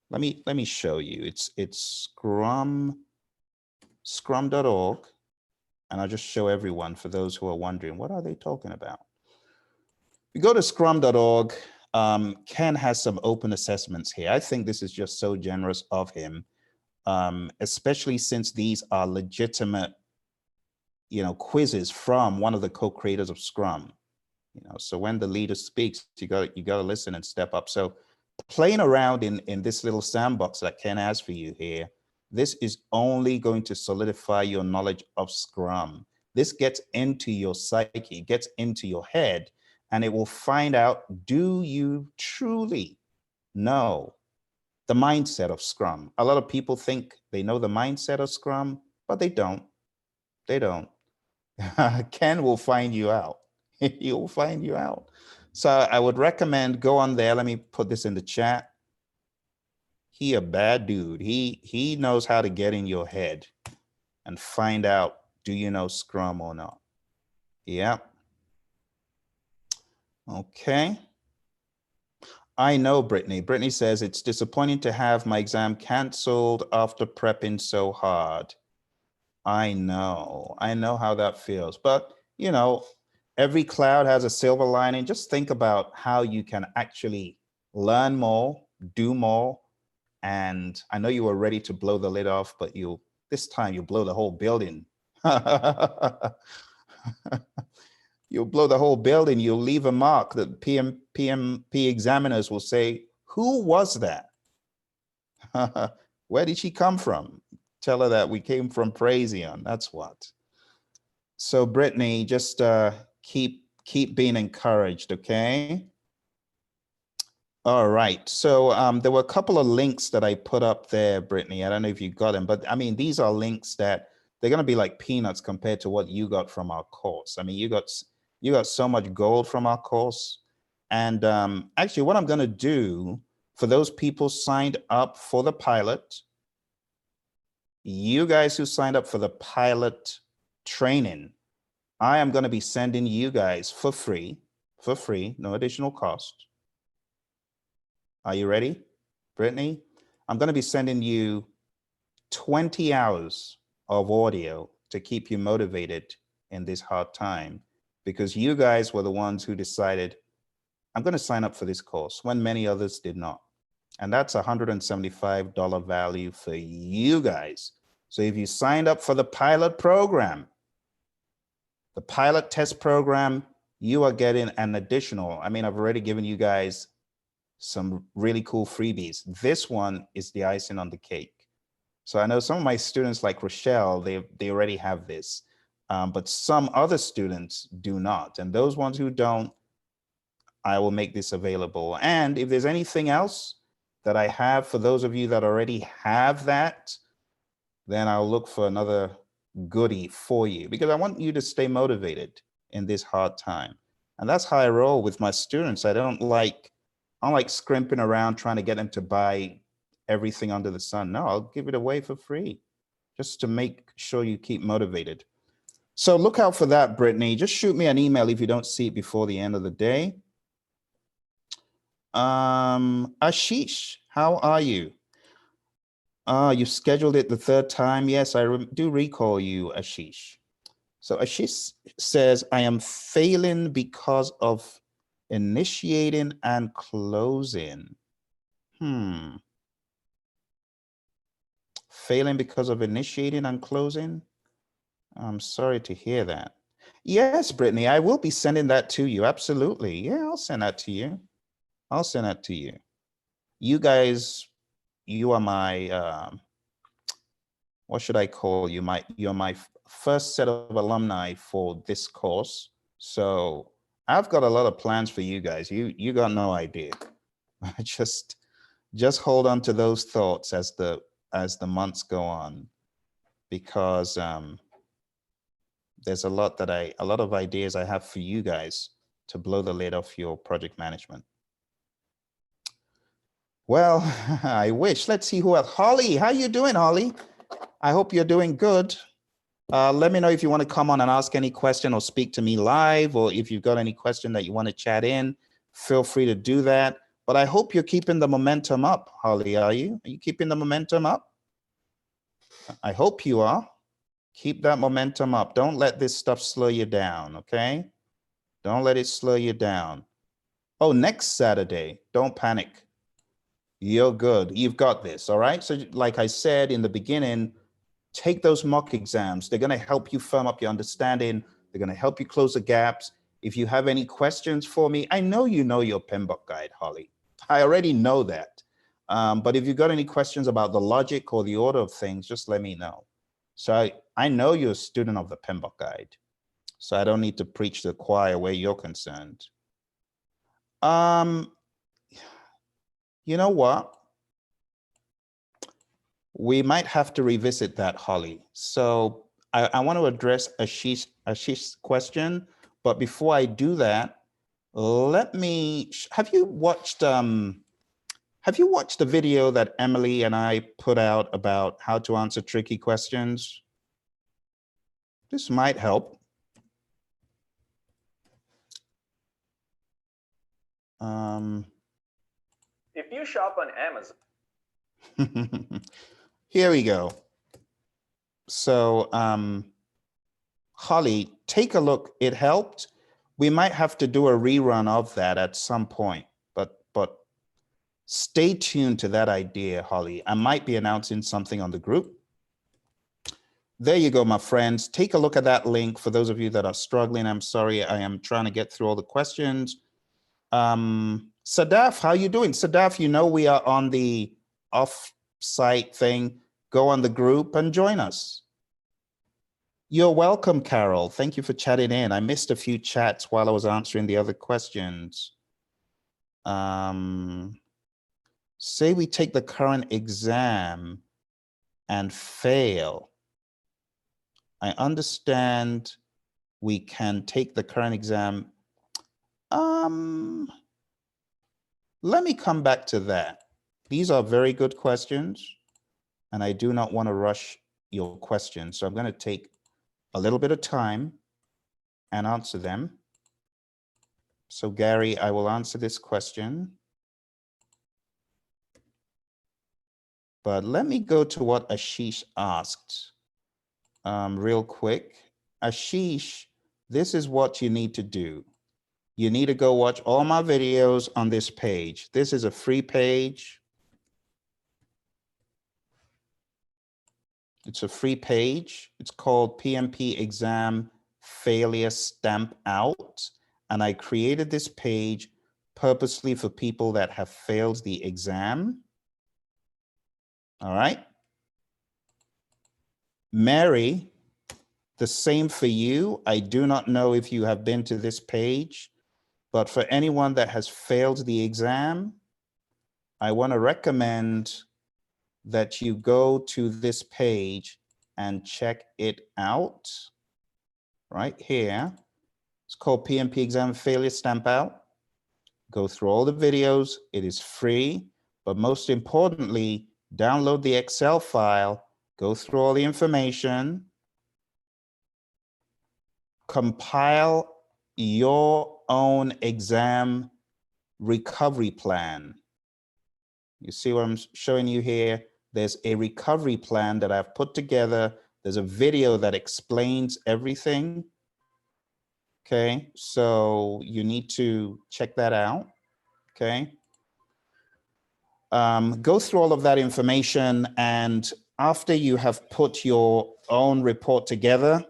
Let me show you. It's scrum.org. And I'll just show everyone for those who are wondering, what are they talking about? You go to scrum.org. Ken has some open assessments here. I think this is just so generous of him, especially since these are legitimate, you know, quizzes from one of the co-creators of Scrum. You know, so when the leader speaks, you got to listen and step up. So playing around in this little sandbox that Ken has for you here, this is only going to solidify your knowledge of Scrum. This gets into your psyche, gets into your head, and it will find out, do you truly know the mindset of Scrum? A lot of people think they know the mindset of Scrum, but they don't. They don't. Ken will find you out. He will find you out. So I would recommend go on there. Let me put this in the chat. He a bad dude. He knows how to get in your head and find out, do you know Scrum or not? Yeah. Okay. I know, Brittany. Brittany says, it's disappointing to have my exam canceled after prepping so hard. I know how that feels, but you know, every cloud has a silver lining. Just think about how you can actually learn more, do more. And I know you were ready to blow the lid off, but this time you blow the whole building. You'll blow the whole building. You'll leave a mark that PMP examiners will say, who was that? Where did she come from? Tell her that we came from Praizion. That's what. So Brittany, just keep being encouraged, okay? All right. So there were a couple of links that I put up there, Brittany. I don't know if you got them, but I mean, these are links that they're going to be like peanuts compared to what you got from our course. I mean, you got so much gold from our course. And actually, what I'm going to do for those people signed up for the pilot, you guys who signed up for the pilot training, I am going to be sending you guys for free, no additional cost. Are you ready, Brittany? I'm going to be sending you 20 hours of audio to keep you motivated in this hard time, because you guys were the ones who decided, I'm going to sign up for this course when many others did not. And that's $175 value for you guys. So if you signed up for the pilot program, the pilot test program, you are getting an additional, I mean, I've already given you guys some really cool freebies. This one is the icing on the cake. So I know some of my students like Rochelle, they already have this, but some other students do not. And those ones who don't, I will make this available. And if there's anything else that I have for those of you that already have that, then I'll look for another goodie for you, because I want you to stay motivated in this hard time. And that's how I roll with my students. I don't like scrimping around trying to get them to buy everything under the sun. No, I'll give it away for free just to make sure you keep motivated. So look out for that, Brittany. Just shoot me an email if you don't see it before the end of the day. Ashish, how are you? You scheduled it the third time. Yes, I do recall you, Ashish. So Ashish says, I am failing because of initiating and closing. Failing because of initiating and closing? I'm sorry to hear that. Yes, Brittany, I will be sending that to you. Absolutely. Yeah, I'll send that to you. I'll send that to you. You guys, you are my, what should I call you? You're my first set of alumni for this course. So I've got a lot of plans for you guys. You got no idea. Just hold on to those thoughts as the months go on, because there's a lot of ideas I have for you guys to blow the lid off your project management. Well, I wish. Let's see who else. Holly, how you doing, Holly? I hope you're doing good. Let me know if you want to come on and ask any question or speak to me live, or if you've got any question that you want to chat in, feel free to do that. But I hope you're keeping the momentum up, Holly. Are you? Are you keeping the momentum up? I hope you are. Keep that momentum up. Don't let this stuff slow you down, okay? Don't let it slow you down. Oh, next Saturday, don't panic. You're good. You've got this, all right? So like I said in the beginning, take those mock exams. They're going to help you firm up your understanding. They're going to help you close the gaps. If you have any questions for me, I know you know your PMBOK guide, Holly. I already know that. But if you've got any questions about the logic or the order of things, just let me know. So I know you're a student of the PMBOK guide, so I don't need to preach to the choir where you're concerned. You know what? We might have to revisit that, Holly. So I want to address Ashish's question, but before I do that, let me, have you watched the video that Emily and I put out about how to answer tricky questions? This might help. if you shop on Amazon. Here we go. So, Holly, take a look. It helped. We might have to do a rerun of that at some point, but stay tuned to that idea, Holly. I might be announcing something on the group. There you go, my friends. Take a look at that link. For those of you that are struggling, I'm sorry, I am trying to get through all the questions. Sadaf, how you doing? Sadaf, you know we are on the off-site thing. Go on the group and join us. You're welcome, Carol. Thank you for chatting in. I missed a few chats while I was answering the other questions. Say we take the current exam and fail. I understand we can take the current exam. Let me come back to that. These are very good questions, and I do not want to rush your questions. So I'm going to take a little bit of time and answer them. So Gary, I will answer this question. But let me go to what Ashish asked real quick. Ashish, this is what you need to do. You need to go watch all my videos on this page. This is a free page. It's a free page. It's called PMP Exam Failure Stamp Out. And I created this page purposely for people that have failed the exam. All right. Mary, the same for you. I do not know if you have been to this page, but for anyone that has failed the exam, I want to recommend that you go to this page and check it out right here. It's called PMP Exam Failure Stamp Out. Go through all the videos. It is free, but most importantly, download the Excel file, go through all the information, compile your own exam recovery plan. You see what I'm showing you here? There's a recovery plan that I've put together. There's a video that explains everything. Okay, so you need to check that out. Okay. Go through all of that information, and after you have put your own report together,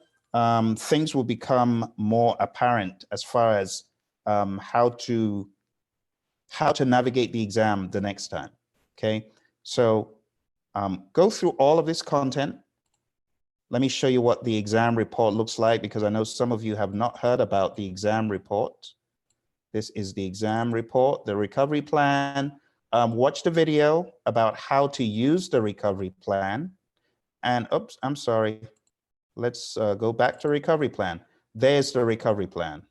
things will become more apparent as far as how to navigate the exam the next time. Okay, so go through all of this content. Let me show you what the exam report looks like, because I know some of you have not heard about the exam report. This is the exam report, the recovery plan. Watch the video about how to use the recovery plan. And oops, I'm sorry. Let's go back to recovery plan. There's the recovery plan.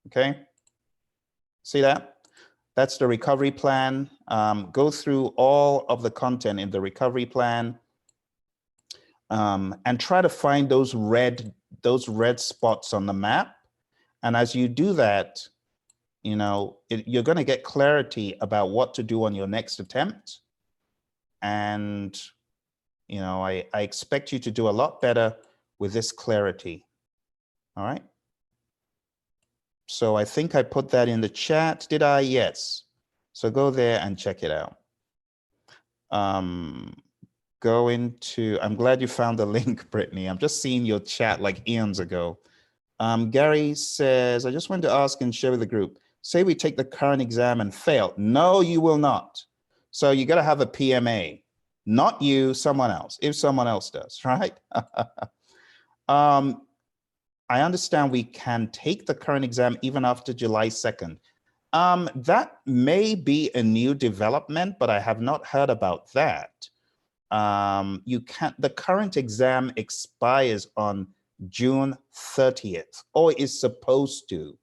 Okay. See that? That's the recovery plan. Go through all of the content in the recovery plan and try to find those red spots on the map. And as you do that, you know, you're going to get clarity about what to do on your next attempt. And, you know, I expect you to do a lot better with this clarity. All right. So I think I put that in the chat. Did I? Yes. So go there and check it out. Go into, I'm glad you found the link, Brittany. I'm just seeing your chat like eons ago. Gary says, I just wanted to ask and share with the group. Say we take the current exam and fail. No, you will not. So you got to have a PMA, not you, someone else, if someone else does, right? I understand we can take the current exam even after July 2nd. That may be a new development, but I have not heard about that. You can't, the current exam expires on June 30th, or is supposed to.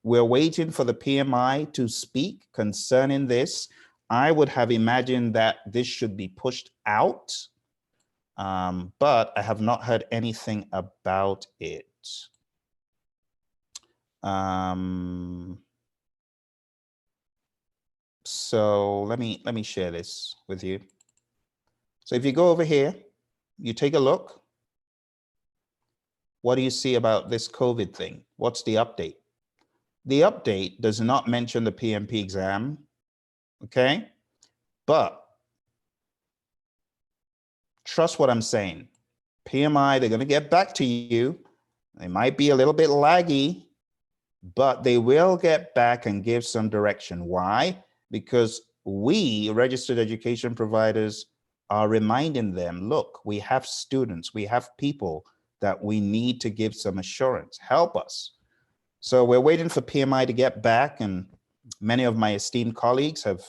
We're waiting for the PMI to speak concerning this. I would have imagined that this should be pushed out, but I have not heard anything about it. So let me share this with you. So if you go over here, you take a look. What do you see about this COVID thing? What's the update? The update does not mention the PMP exam, okay? But trust what I'm saying. PMI, they're going to get back to you. They might be a little bit laggy, but they will get back and give some direction. Why? Because we, registered education providers, are reminding them, look, we have students, we have people that we need to give some assurance. Help us. So we're waiting for PMI to get back, and many of my esteemed colleagues have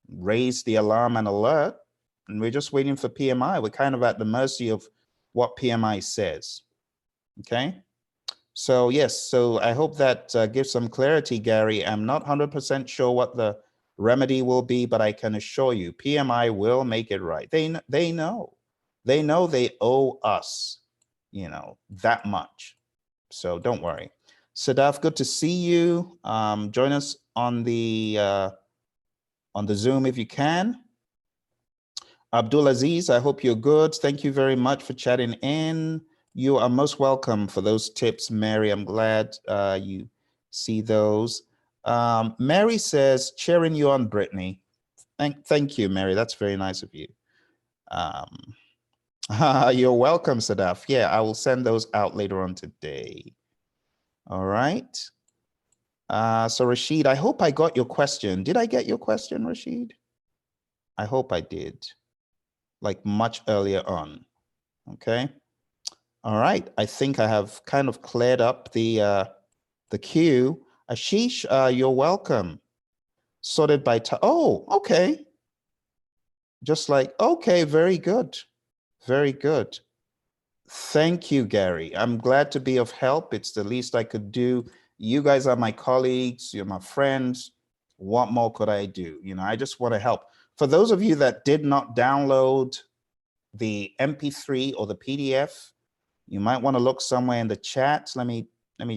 raised the alarm and alert, and we're just waiting for PMI. We're kind of at the mercy of what PMI says, okay? So yes, so I hope that gives some clarity, Gary. I'm not 100% sure what the remedy will be, but I can assure you, PMI will make it right. They know they owe us, you know, that much. So don't worry. Sadaf, good to see you. Join us on the Zoom if you can. Abdul Aziz, I hope you're good. Thank you very much for chatting in. You are most welcome for those tips, Mary. I'm glad you see those. Mary says, cheering you on, Brittany. Thank you, Mary. That's very nice of you. You're welcome, Sadaf. Yeah, I will send those out later on today. All right. So Rashid, I hope I got your question. Did I get your question, Rashid? I hope I did, like much earlier on. Okay. All right. I think I have kind of cleared up the queue. Ashish, you're welcome. Sorted by oh, okay. Just like, okay, very good. Very good. Thank you, Gary. I'm glad to be of help. It's the least I could do. You guys are my colleagues, you're my friends. What more could I do? You know, I just want to help. For those of you that did not download the MP3 or the PDF, you might want to look somewhere in the chat. Let me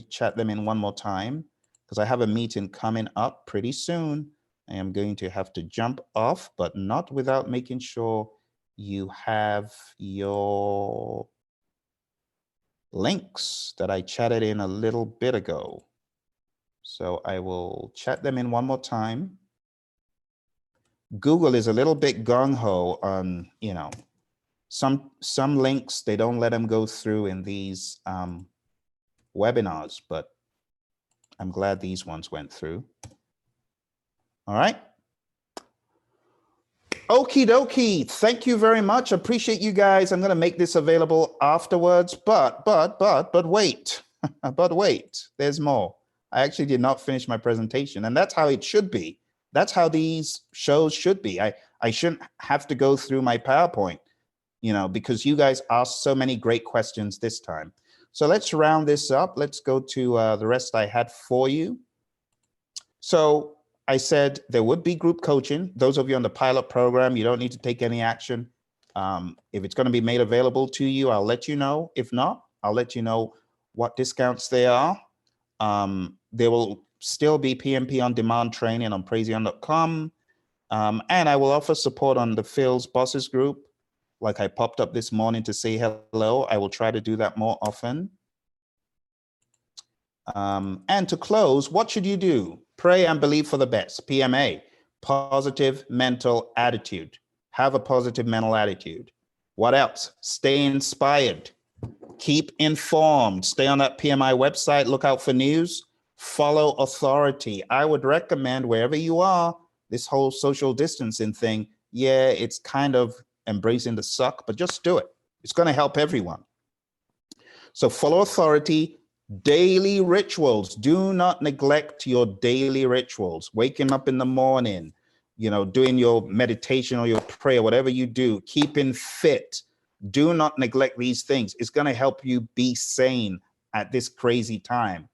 chat them in one more time, because I have a meeting coming up pretty soon. I am going to have to jump off, but not without making sure you have your links that I chatted in a little bit ago. So I will chat them in one more time. Google is a little bit gung-ho on, you know, some links, they don't let them go through in these webinars, but I'm glad these ones went through. All right. Okie dokie. Thank you very much. Appreciate you guys. I'm going to make this available afterwards, but wait, but wait, there's more. I actually did not finish my presentation, and that's how it should be. That's how these shows should be. I shouldn't have to go through my PowerPoint, you know, because you guys asked so many great questions this time. So let's round this up. Let's go to the rest I had for you. So I said there would be group coaching. Those of you on the pilot program, you don't need to take any action. If it's going to be made available to you, I'll let you know. If not, I'll let you know what discounts there are. There will still be PMP on demand training on Praizion.com. And I will offer support on the Phil's Bosses group. Like I popped up this morning to say hello. I will try to do that more often. And to close, what should you do? Pray and believe for the best. PMA, positive mental attitude. Have a positive mental attitude. What else? Stay inspired. Keep informed. Stay on that PMI website. Look out for news. Follow authority. I would recommend wherever you are, this whole social distancing thing, yeah, it's kind of embracing the suck, but just do it. It's going to help everyone. So follow authority. Daily rituals. Do not neglect your daily rituals. Waking up in the morning, you know, doing your meditation or your prayer, whatever you do, keeping fit. Do not neglect these things. It's going to help you be sane at this crazy time.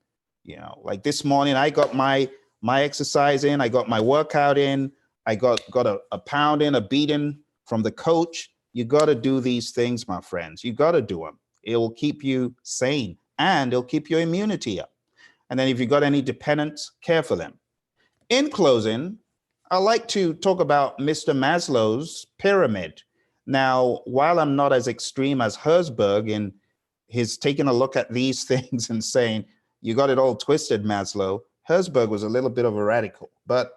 You know, like this morning, I got my exercise in, I got my workout in, I got a pound in, a beating from the coach. You got to do these things, my friends. You got to do them. It will keep you sane and it'll keep your immunity up. And then if you got any dependents, care for them. In closing, I like to talk about Mr. Maslow's pyramid. Now, while I'm not as extreme as Herzberg in his taking a look at these things and saying, you got it all twisted, Maslow, Herzberg was a little bit of a radical. But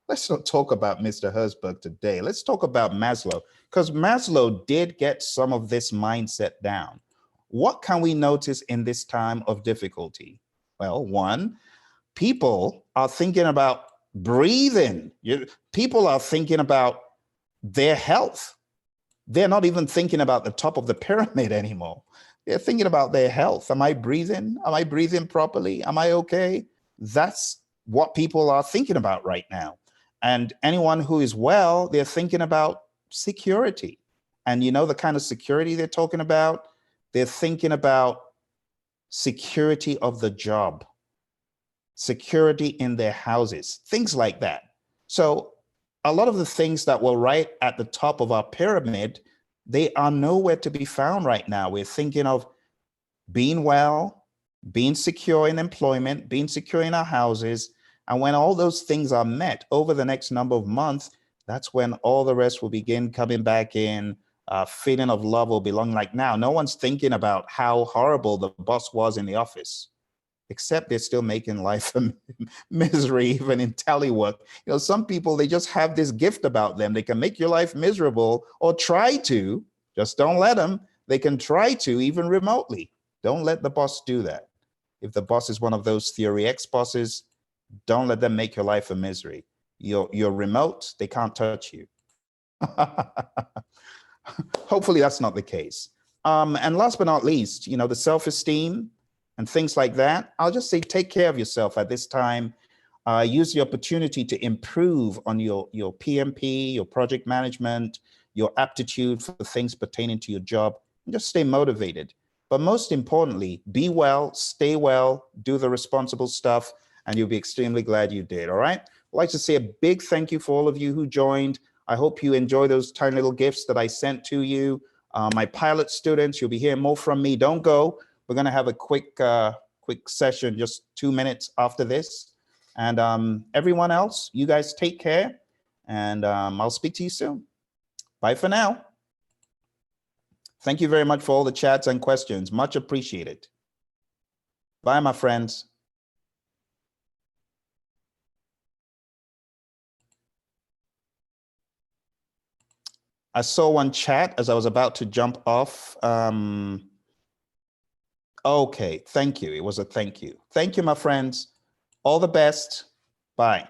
let's not talk about Mr. Herzberg today. Let's talk about Maslow, because Maslow did get some of this mindset down. What can we notice in this time of difficulty? Well, one, people are thinking about breathing. People are thinking about their health. They're not even thinking about the top of the pyramid anymore. They're thinking about their health. Am I breathing? Am I breathing properly? Am I okay? That's what people are thinking about right now. And anyone who is well, they're thinking about security. And you know the kind of security they're talking about? They're thinking about security of the job, security in their houses, things like that. So a lot of the things that were right at the top of our pyramid, they are nowhere to be found right now. We're thinking of being well, being secure in employment, being secure in our houses. And when all those things are met over the next number of months, that's when all the rest will begin coming back in. Feeling of love will belong. Like now, no one's thinking about how horrible the boss was in the office, except they're still making life a misery, even in telework. You know, some people, they just have this gift about them. They can make your life miserable or try to, just don't let them. They can try to, even remotely. Don't let the boss do that. If the boss is one of those Theory X bosses, don't let them make your life a misery. You're remote, they can't touch you. Hopefully that's not the case. And last but not least, you know, the self-esteem and things like that. I'll just say, take care of yourself at this time. Use the opportunity to improve on your PMP, your project management, your aptitude for things pertaining to your job, and just stay motivated. But most importantly, be well, stay well, do the responsible stuff, and you'll be extremely glad you did, all right? I'd like to say a big thank you for all of you who joined. I hope you enjoy those tiny little gifts that I sent to you. My pilot students, you'll be hearing more from me. Don't go. We're going to have a quick session, just 2 minutes after this. And everyone else, you guys take care, and I'll speak to you soon. Bye for now. Thank you very much for all the chats and questions. Much appreciated. Bye, my friends. I saw one chat as I was about to jump off. Okay, thank you. It was a thank you. Thank you, my friends. All the best. Bye.